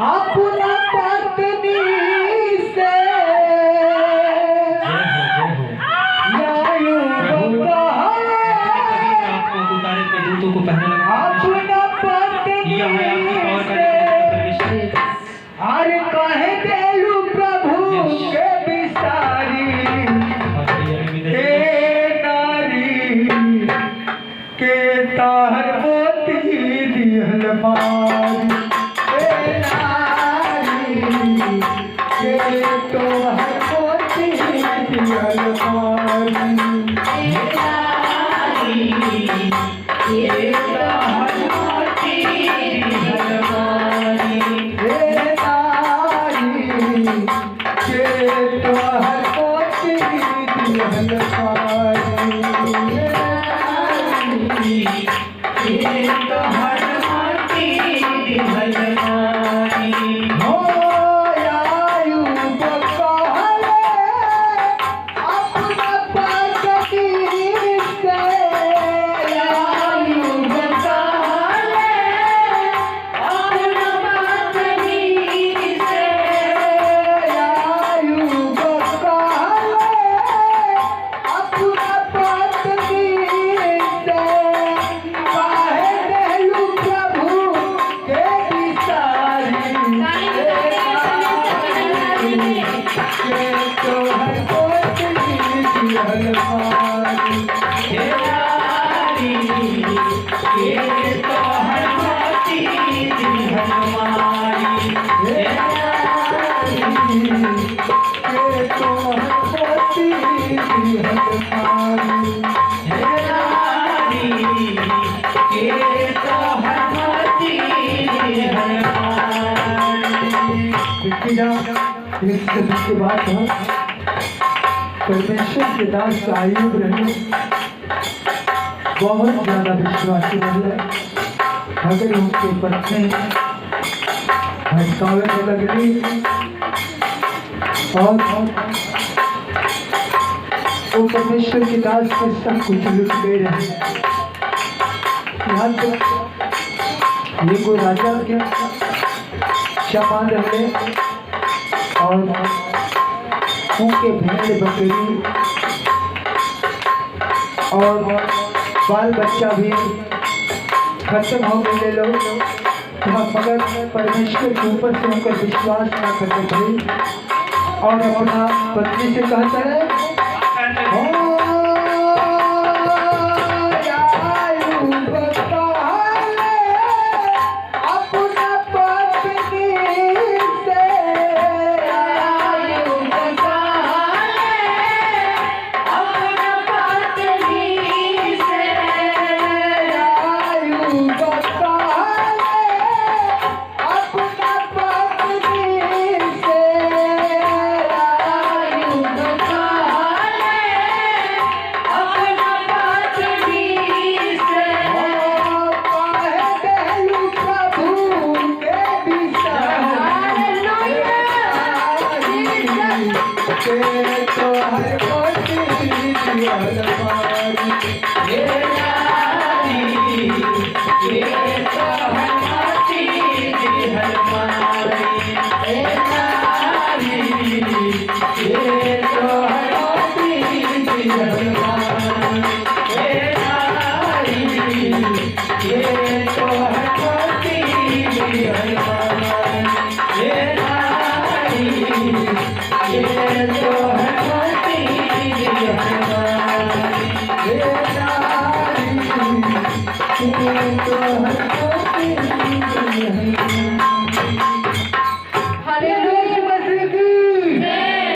अपना पत्नी से को पहनने अपना पत्नी अरे कहे देलू प्रभु के बिसारी हे नारी के तार मोती दिहल मारी हे नारी के तोहर मोती दिहल मारी हे नारी के तोहर मोती दिहल मारी हे नारी के तोहर मोती दिहल मारी हो आयु बकाले अपना पत्नी से आयु बकाले अपना पत्नी से आयु बकाले अपना पत्नी से काहे देलू प्रभु के बिसारी के तोहर मोती दिहल मारी हे नारी के तोहर मोती दिहल मारी हे नारी के तोहर मोती दिहल मारी हे नारी के तोहर मोती दिहल मारी। इस के बाद परमेश्वर के दास आयुब रहे बहुत ज्यादा विश्वासी बने। अगर उनके पत्नी भटकावे में लगनी और वो परमेश्वर के दास के सब कुछ लुट गए रहे। यहाँ तक ये को राजा के चपान रहे और उनके भेड़ बकरी और बाल बच्चा भी खत्म हो गए लोग, मगर परमेश्वर के ऊपर से उनका विश्वास न करते थे और अपना पत्नी से कहता है तो